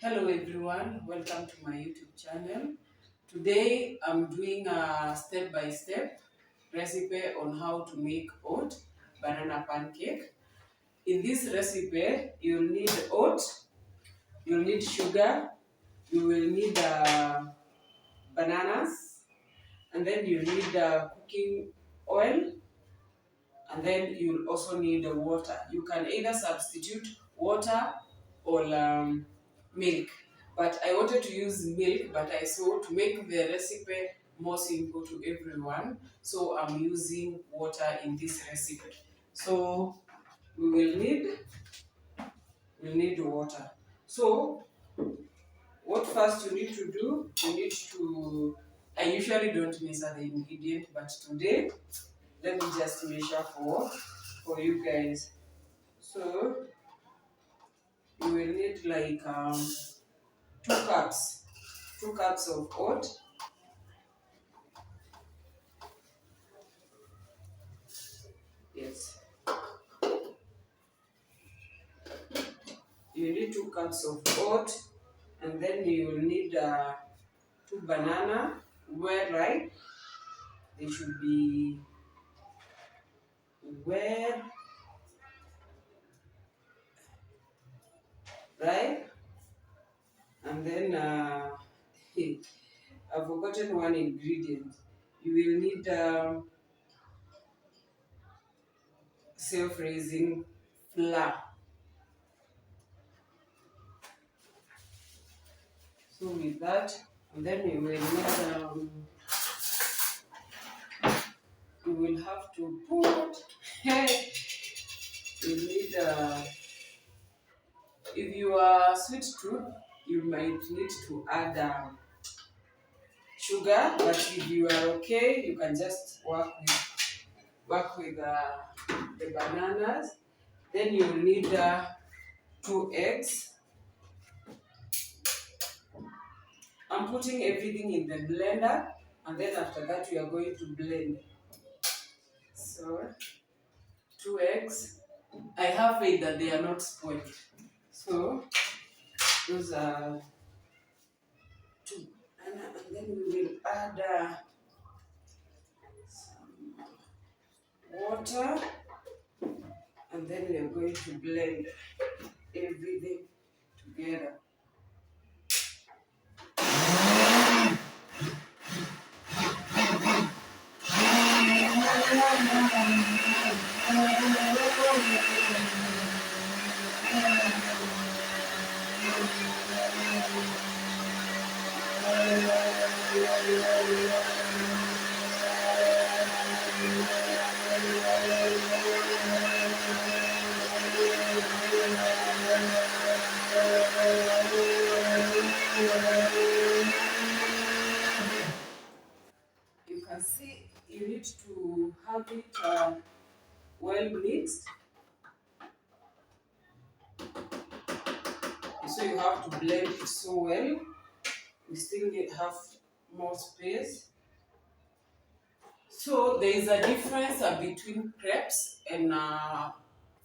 Hello everyone, welcome to my YouTube channel. Today I'm doing a step-by-step recipe on how to make oat banana pancake. In this recipe, you'll need oat, you'll need sugar, you will need bananas, and then you need cooking oil, and then you'll also need water. You can either substitute water or milk, but I wanted to use milk, but I saw to make the recipe more simple to everyone, so I'm using water in this recipe. So we will need water. So what first you need to do, you need to, I usually don't measure the ingredient, but today let me just measure for you guys. So you will need like 2 cups of oat. Yes, you need 2 cups of oat, and then you will need 2 banana, well ripe. They should be well ripe, and then I've forgotten one ingredient. You will need self-raising flour. So with that, and then you will need you will have to put you need if you are sweet tooth, you might need to add sugar, but if you are okay, you can just work with the bananas. Then you need 2 eggs. I'm putting everything in the blender, and then after that we are going to blend. So 2 eggs. I have faith that they are not spoiled. So those are 2, and then we will add some water, and then we are going to blend everything together. You can see you need to have it well mixed. So you have to blend it so well. We still need have more space. So there is a difference between crepes and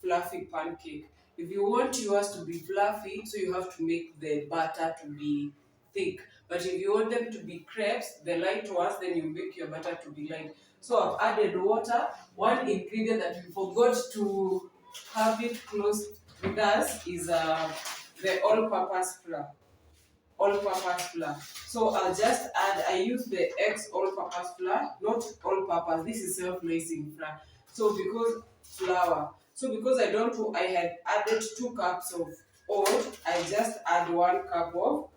fluffy pancake. If you want yours to be fluffy, so you have to make the batter to be thick. But if you want them to be crepes, the light ones, then you make your batter to be light. So I've added water. One ingredient that we forgot to have it close with us is the all-purpose flour. All-purpose flour. So I'll just add, I use the eggs all-purpose flour, not all-purpose. This is self-raising flour. So because I don't, I had added 2 cups of oat, I just add 1 cup of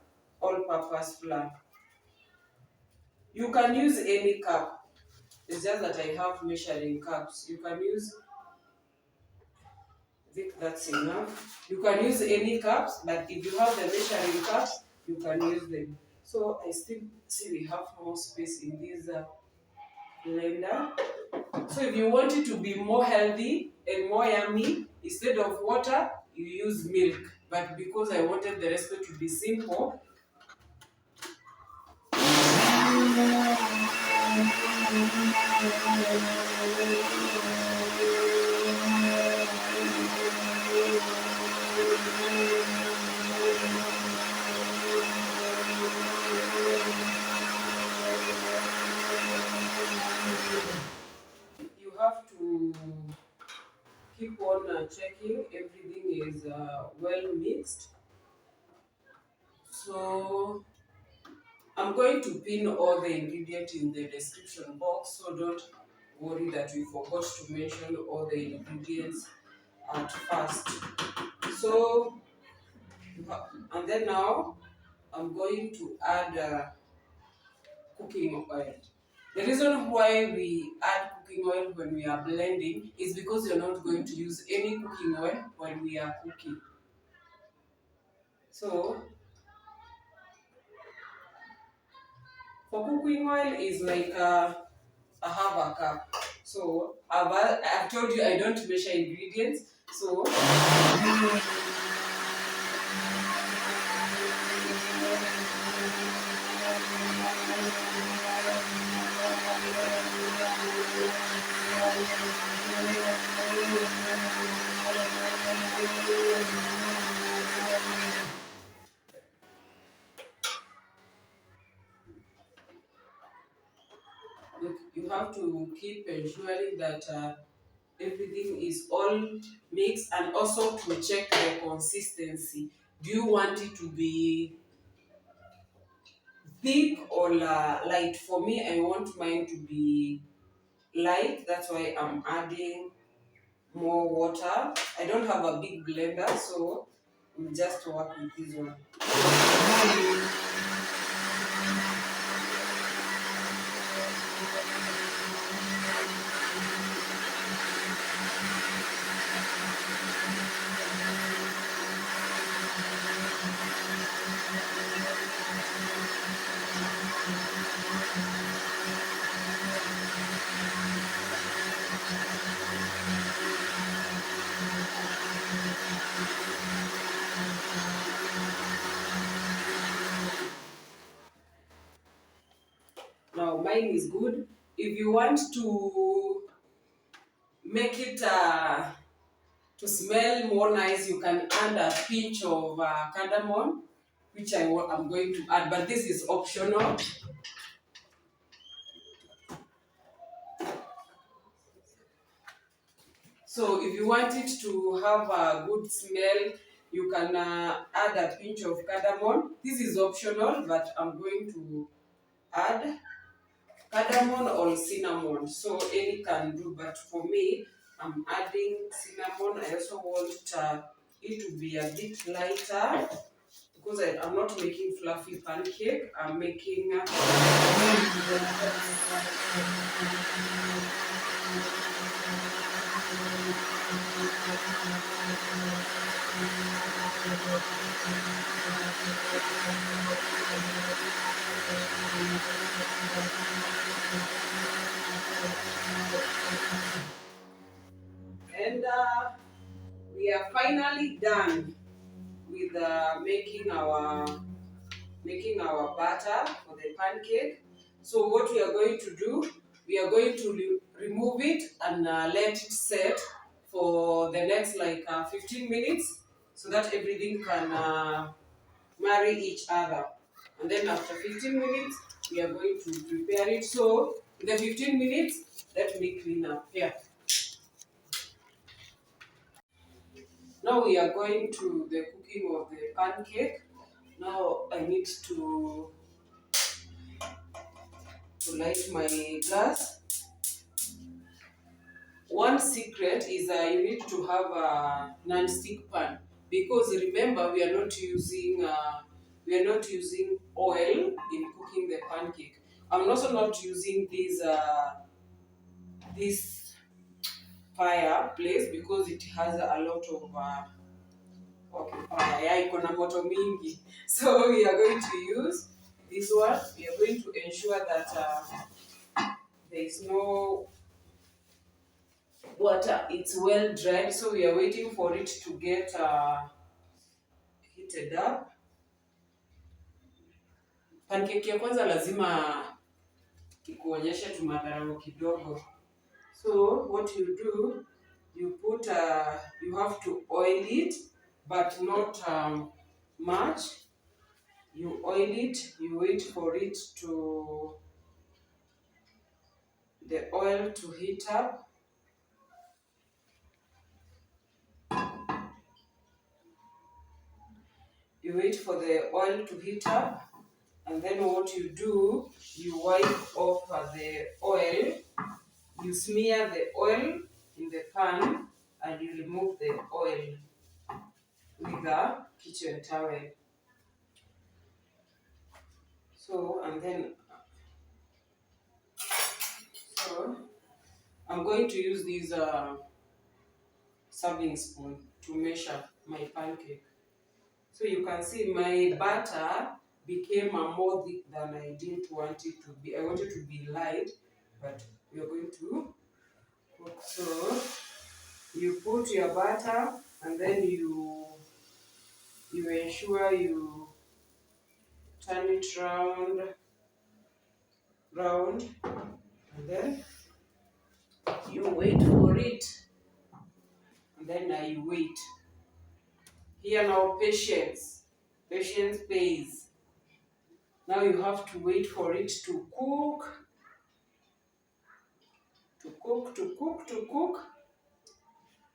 all-purpose flour. You can use any cup. It's just that I have measuring cups. You can use, I think that's enough. You can use any cups, but if you have the measuring cups, you can use them. So I still see we have more space in this blender. So if you want it to be more healthy and more yummy, instead of water, you use milk. But because I wanted the recipe to be simple, on checking everything is well mixed. So I'm going to pin all the ingredients in the description box, so don't worry that we forgot to mention all the ingredients at first. So, and then now I'm going to add cooking oil. The reason why we add cooking oil when we are blending is because you're not going to use any cooking oil when we are cooking. So, for cooking oil is like a half a cup. So I've told you I don't measure ingredients. So you have to keep ensuring that everything is all mixed, and also to check the consistency. Do you want it to be thick or light? For me, I want mine to be light. That's why I'm adding more water. I don't have a big blender, so we'll just work with this one. Now mine is good. If you want to make it to smell more nice, you can add a pinch of cardamom, which I'm going to add, but this is optional. So if you want it to have a good smell, you can add a pinch of cardamom. This is optional, but I'm going to add cardamom or cinnamon. So any can do, but for me, I'm adding cinnamon. I also want it to be a bit lighter because I'm not making fluffy pancake. I'm making and we are finally done with making our batter for the pancake. So what we are going to do, we are going to remove it and let it set for the next like 15 minutes so that everything can marry each other. And then after 15 minutes, we are going to prepare it. So in the 15 minutes, let me clean up here. Now we are going to the cooking of the pancake. Now I need to light my gas. One secret is you need to have a non-stick pan, because remember we are not using oil in cooking the pancake. I'm also not using this fireplace because it has a lot of okay, fire. Yeah, iko na moto mingi. So we are going to use this one. We are going to ensure that there is no water, it's well dried. So we are waiting for it to get heated up. Pancake ya kwanza lazima ikuonyeshe tu madharau kidogo. So what you do, you put you have to oil it, but not much. You oil it, you wait for it to the oil to heat up. You wait for the oil to heat up, and then what you do, you wipe off the oil, you smear the oil in the pan, and you remove the oil with a kitchen towel. So, and then, so I'm going to use this serving spoon to measure my pancake. So you can see my batter became more thick than I didn't want it to be. I wanted it to be light, but we are going to cook. So you put your butter, and then you ensure you turn it round, and then you wait for it, and then you wait. Here now, patience pays. Now you have to wait for it to cook, to cook,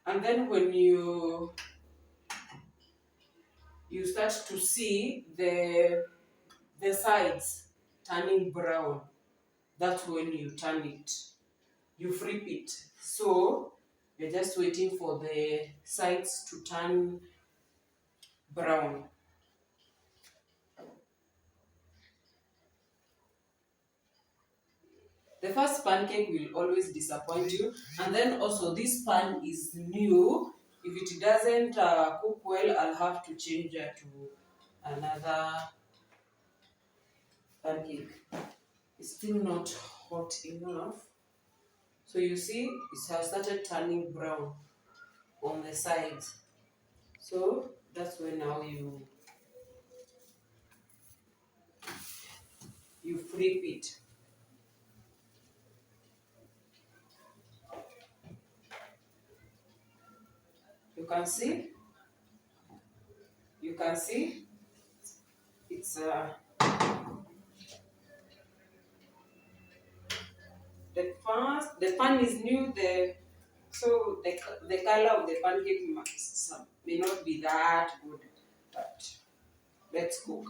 and then when you start to see the sides turning brown, that's when you turn it. You flip it. So you're just waiting for the sides to turn brown. The first pancake will always disappoint you, and then also this pan is new. If it doesn't cook well, I'll have to change it to another pancake. It's still not hot enough. So you see, it has started turning brown on the sides. So that's when now you flip it. You can see, it's the pan is new. So the color of the pancake may not be that good, but let's cook.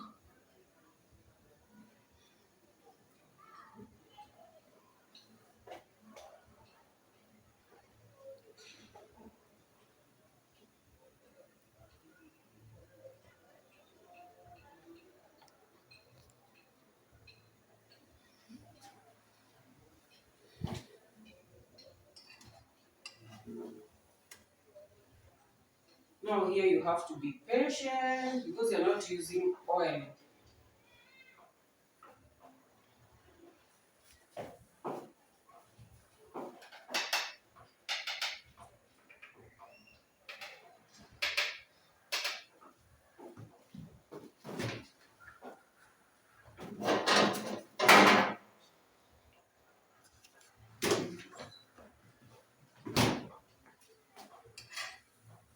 Now here you have to be patient because you're not using oil.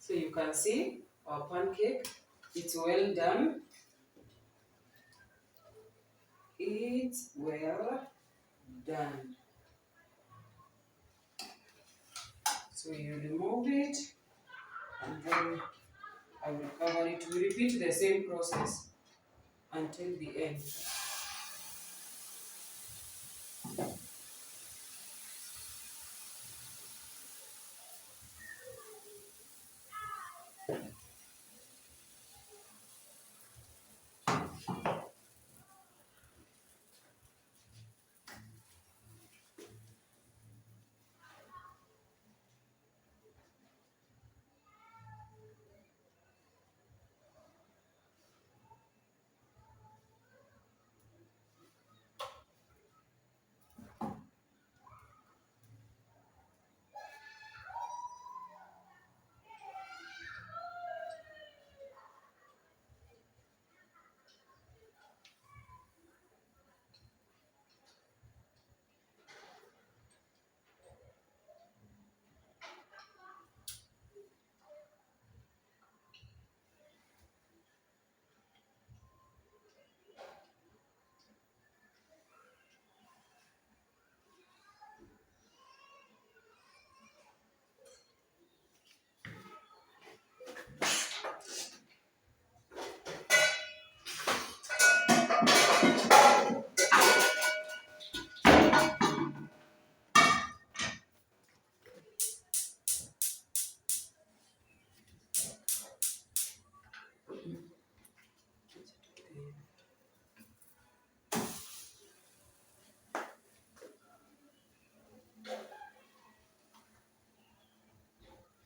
So you can see our pancake, it's well done. It's well done. So you remove it, and then I will cover it. We repeat the same process until the end.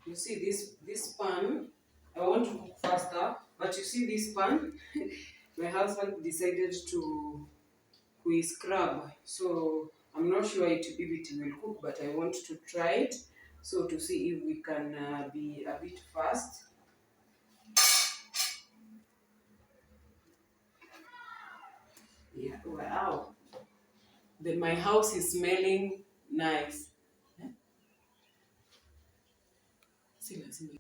You see this pan, I want to cook faster, but you see this pan, my husband decided to scrub, so I'm not sure if it will cook, but I want to try it, so to see if we can be a bit fast. Yeah, wow. Then my house is smelling nice. See.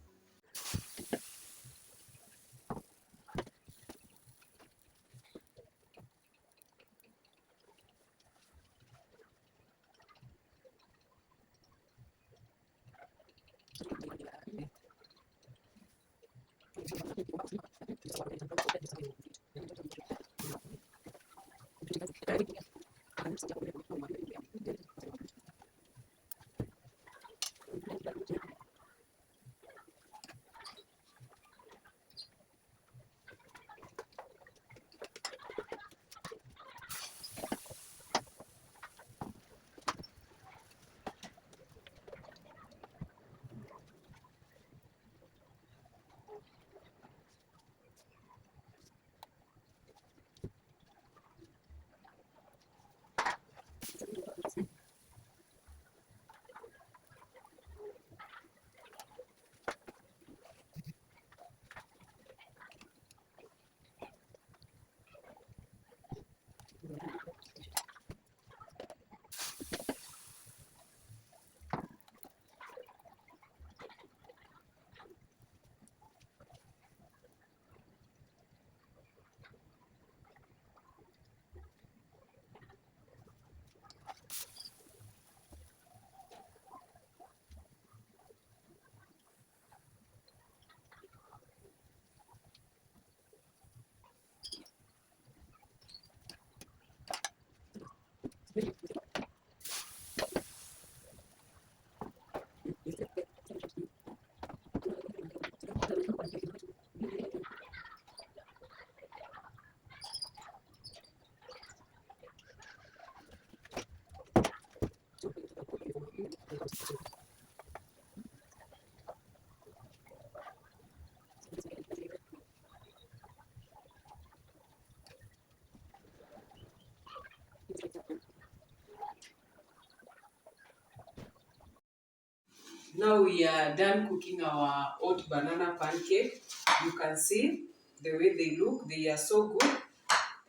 Now we are done cooking our oat banana pancake. You can see the way they look. They are so good.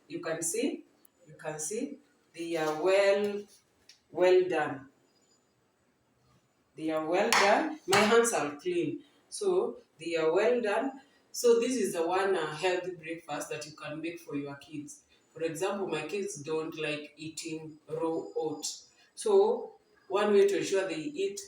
You can see. You can see. They are well done. They are well done. My hands are clean. So they are well done. So this is the one healthy breakfast that you can make for your kids. For example, my kids don't like eating raw oats. So one way to ensure they eat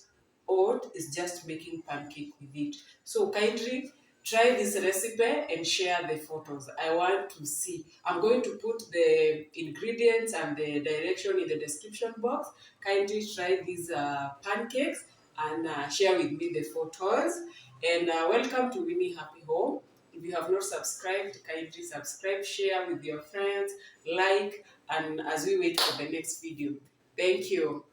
oat is just making pancake with it. So kindly try this recipe and share the photos. I want to see. I'm going to put the ingredients and the direction in the description box. Kindly try these pancakes and share with me the photos. And welcome to Winnie Happy Home. If you have not subscribed, kindly subscribe, share with your friends, like, and as we wait for the next video. Thank you.